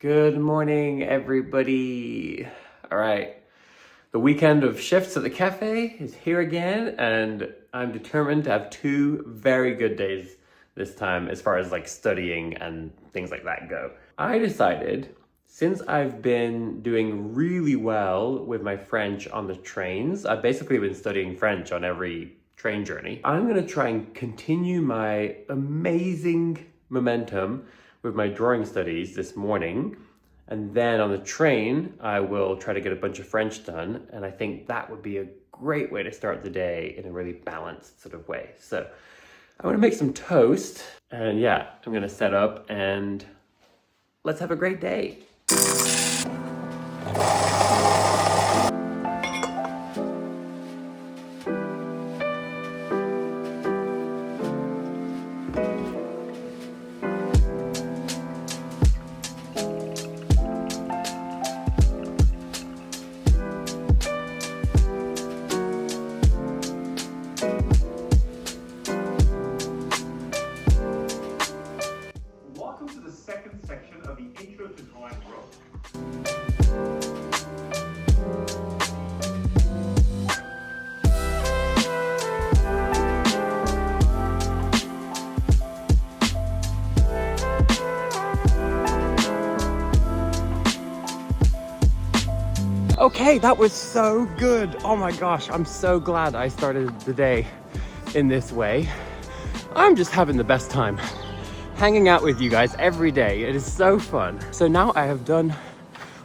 Good morning, everybody. All right, the weekend of shifts at the cafe is here again, and I'm determined to have 2 very good days this time as far as like studying and things like that go. I decided, since I've been doing really well with my French on the trains, I've basically been studying French on every train journey. I'm gonna try and continue my amazing momentum with my drawing studies this morning, and then on the train I will try to get a bunch of French done, and I think that would be a great way to start the day in a really balanced sort of way. So I'm gonna make some toast, and yeah, I'm gonna set up and let's have a great day. Okay, that was so good. Oh my gosh, I'm so glad I started the day in this way. I'm just having the best time hanging out with you guys every day. It is so fun. So now I have done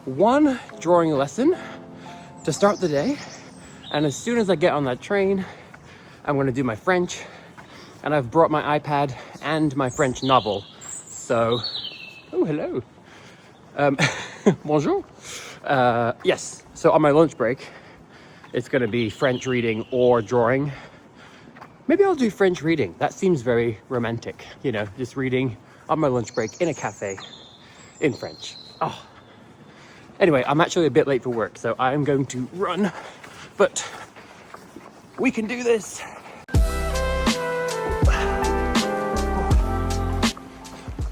1 drawing lesson to start the day, and as soon as I get on that train, I'm going to do my French, and I've brought my iPad and my French novel. So, oh hello, bonjour. Yes, so on my lunch break, it's going to be French reading or drawing. Maybe I'll do French reading. That seems very romantic, you know, just reading on my lunch break in a cafe in French. Oh, anyway, I'm actually a bit late for work, so I'm going to run, but we can do this.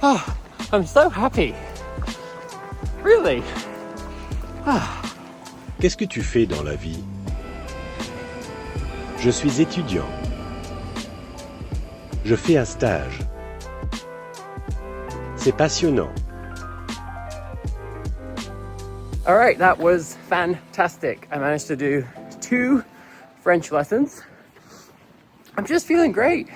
Oh, I'm so happy. Really. Qu'est-ce que tu fais dans la vie? Je suis étudiant. Je fais un stage. C'est passionnant. All right, that was fantastic. I managed to do 2 French lessons. I'm just feeling great.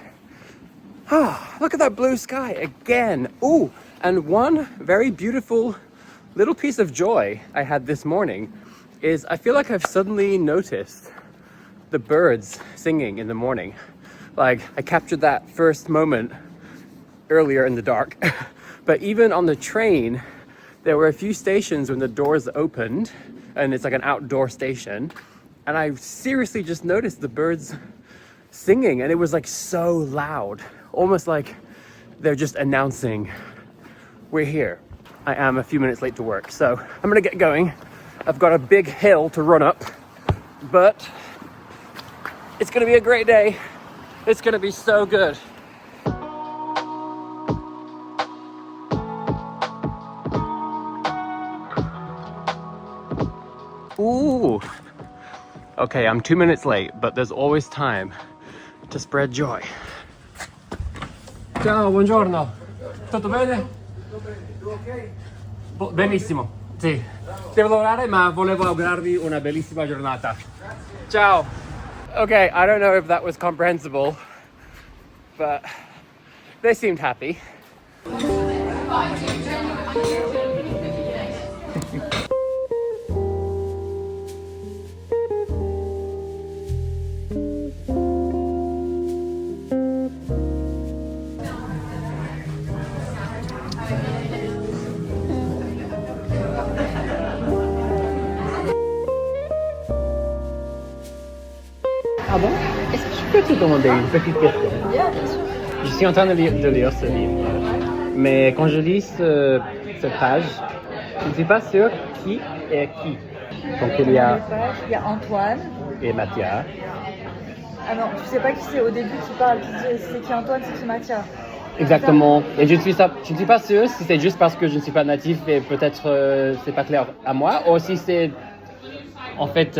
Oh, look at that blue sky again. Ooh, and one very beautiful little piece of joy I had this morning is I feel like I've suddenly noticed the birds singing in the morning. Like, I captured that first moment earlier in the dark. But even on the train, there were a few stations when the doors opened, and it's like an outdoor station, and I seriously just noticed the birds singing, and it was like so loud, almost like they're just announcing, we're here. I am a few minutes late to work, so I'm gonna get going. I've got a big hill to run up, but it's gonna be a great day. It's gonna be so good. Ooh. Okay, I'm 2 minutes late, but there's always time to spread joy. Ciao, buongiorno. Tutto bene? Benissimo, sì. Devo lavorare, ma volevo augurarvi una bellissima giornata. Ciao. Okay, I don't know if that was comprehensible, but they seemed happy. Ah bon? Est-ce que je peux te demander une petite question? Bien sûr. Je suis en train de lire ce livre, mais quand je lis cette page, je ne suis pas sûr qui est qui. Donc il y a Antoine et Mathia. Ah non, tu sais pas qui c'est au début qui parle, c'est qui Antoine, c'est qui Mathia. Exactement. Et je ne suis pas sûr si c'est juste parce que je ne suis pas natif et peut-être c'est pas clair à moi, ou si c'est en fait,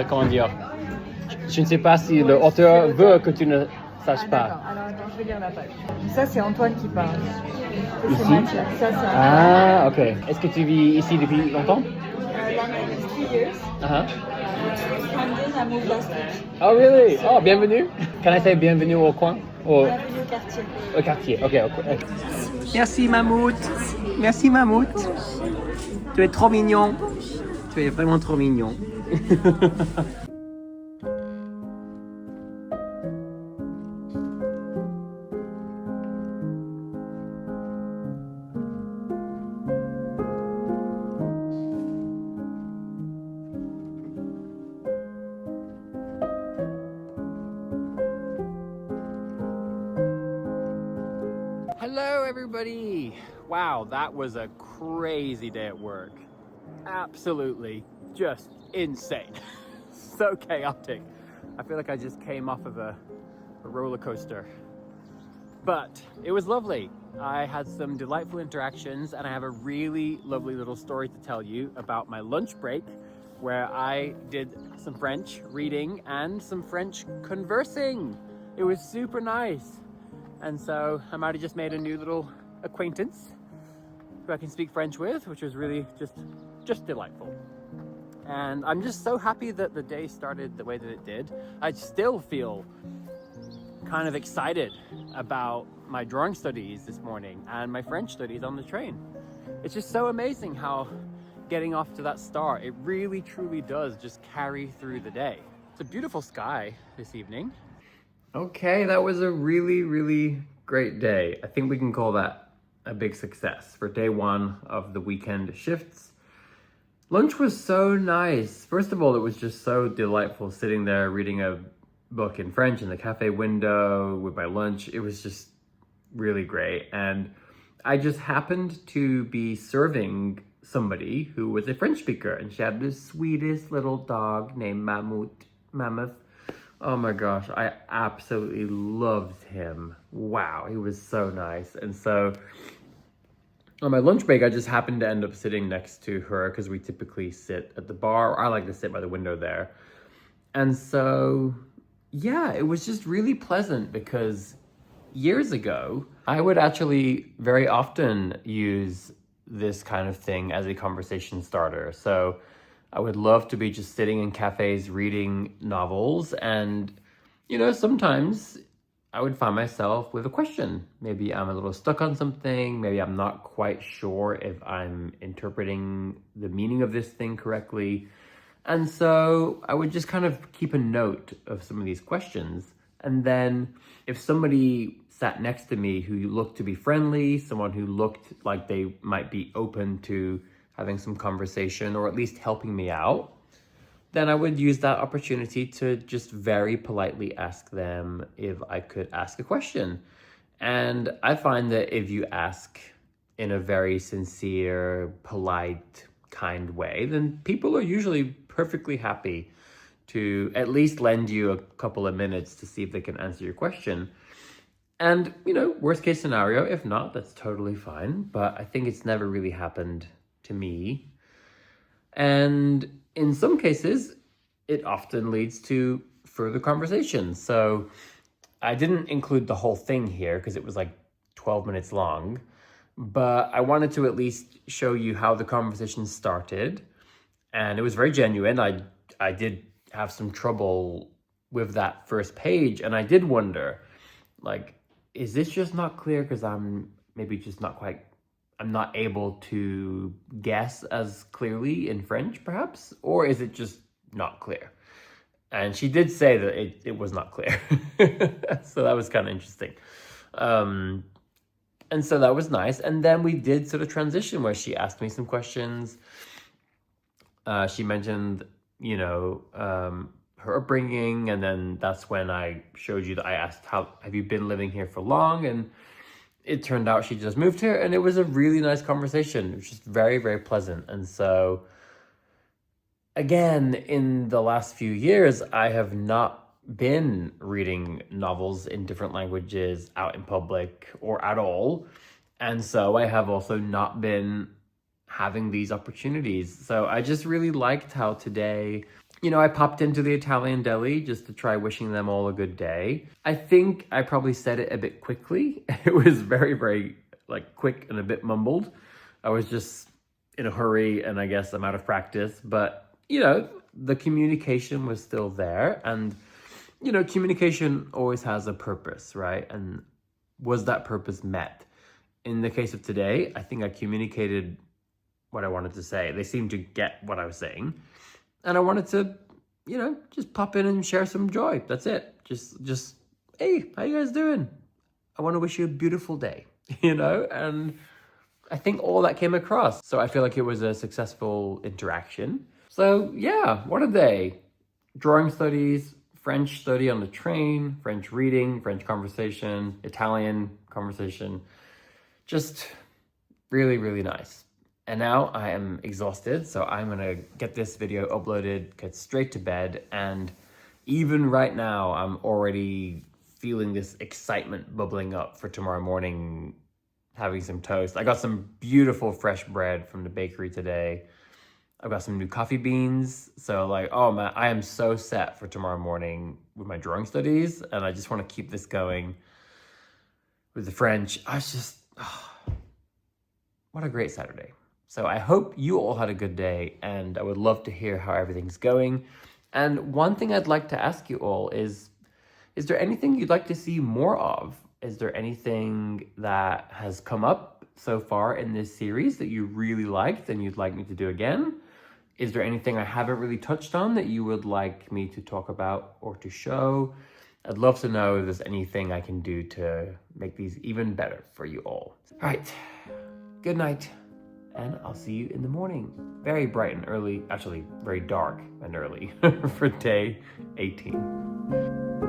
comment dire, je ne sais pas si le auteur veut que tu ne saches pas. D'accord. Alors attends, je vais lire la page. Ça, c'est Antoine qui parle. Ça, c'est Ici? Mathias. Ça, c'est Antoine. Ah, ok. Est-ce que tu vis ici depuis longtemps? Long name is 3 years. Uh-huh. Camden, I moved last week. Oh, really? Oh, bienvenue. Can I say bienvenue au coin? Bienvenue au quartier. Au quartier, ok. Merci Mammouth. Merci Mammouth. Tu es trop mignon. Tu es vraiment trop mignon. Hello everybody! Wow, that was a crazy day at work. Absolutely just insane. So chaotic. I feel like I just came off of a roller coaster. But it was lovely. I had some delightful interactions and I have a really lovely little story to tell you about my lunch break where I did some French reading and some French conversing. It was super nice. And so I might have just made a new little acquaintance who I can speak French with, which was really just delightful. And I'm just so happy that the day started the way that it did. I still feel kind of excited about my drawing studies this morning and my French studies on the train. It's just so amazing how getting off to that start, it really truly does just carry through the day. It's a beautiful sky this evening. Okay, that was a really great day. I think we can call that a big success for day one of the weekend shifts. Lunch was so nice. First of all, it was just so delightful sitting there reading a book in French in the cafe window with my lunch. It was just really great. And I just happened to be serving somebody who was a French speaker, and she had this sweetest little dog named Mammoth. Oh my gosh, I absolutely loved him. Wow, he was so nice. And so on my lunch break, I just happened to end up sitting next to her because we typically sit at the bar. Or I like to sit by the window there. And so, yeah, it was just really pleasant because years ago, I would actually very often use this kind of thing as a conversation starter. So I would love to be just sitting in cafes reading novels, and sometimes I would find myself with a question. Maybe I'm a little stuck on something, maybe I'm not quite sure if I'm interpreting the meaning of this thing correctly. And so I would just kind of keep a note of some of these questions. And then if somebody sat next to me who looked to be friendly, someone who looked like they might be open to having some conversation or at least helping me out, then I would use that opportunity to just very politely ask them if I could ask a question. And I find that if you ask in a very sincere, polite, kind way, then people are usually perfectly happy to at least lend you a couple of minutes to see if they can answer your question. And, worst case scenario, if not, that's totally fine. But I think it's never really happened to me. And in some cases, it often leads to further conversations. So I didn't include the whole thing here because it was like 12 minutes long, but I wanted to at least show you how the conversation started. And it was very genuine. I did have some trouble with that first page, and I did wonder, is this just not clear because I'm maybe just I'm not able to guess as clearly in French, perhaps? Or is it just not clear? And she did say that it was not clear. So that was kind of interesting. And so that was nice. And then we did sort of transition where she asked me some questions. She mentioned, her upbringing. And then that's when I showed you that I asked, have you been living here for long? And it turned out she just moved here, and it was a really nice conversation. It was just very, very pleasant. And so, again, in the last few years, I have not been reading novels in different languages out in public or at all. And so I have also not been having these opportunities. So I just really liked how today, I popped into the Italian deli just to try wishing them all a good day. I think I probably said it a bit quickly. It was very, very quick and a bit mumbled. I was just in a hurry and I guess I'm out of practice, but the communication was still there, and communication always has a purpose, right? And was that purpose met? In the case of today, I think I communicated what I wanted to say. They seemed to get what I was saying. And I wanted to, just pop in and share some joy. That's it. Just, hey, how you guys doing? I want to wish you a beautiful day, and I think all that came across. So I feel like it was a successful interaction. So yeah, what a day. Drawing studies, French study on the train, French reading, French conversation, Italian conversation. Just really, really nice. And now I am exhausted, so I'm gonna get this video uploaded, get straight to bed, and even right now, I'm already feeling this excitement bubbling up for tomorrow morning, having some toast. I got some beautiful fresh bread from the bakery today. I've got some new coffee beans. So oh man, I am so set for tomorrow morning with my drawing studies, and I just wanna keep this going with the French. What a great Saturday. So I hope you all had a good day, and I would love to hear how everything's going. And one thing I'd like to ask you all is there anything you'd like to see more of? Is there anything that has come up so far in this series that you really liked and you'd like me to do again? Is there anything I haven't really touched on that you would like me to talk about or to show? I'd love to know if there's anything I can do to make these even better for you all. All right, good night. And I'll see you in the morning. Very bright and early, actually very dark and early for day 18.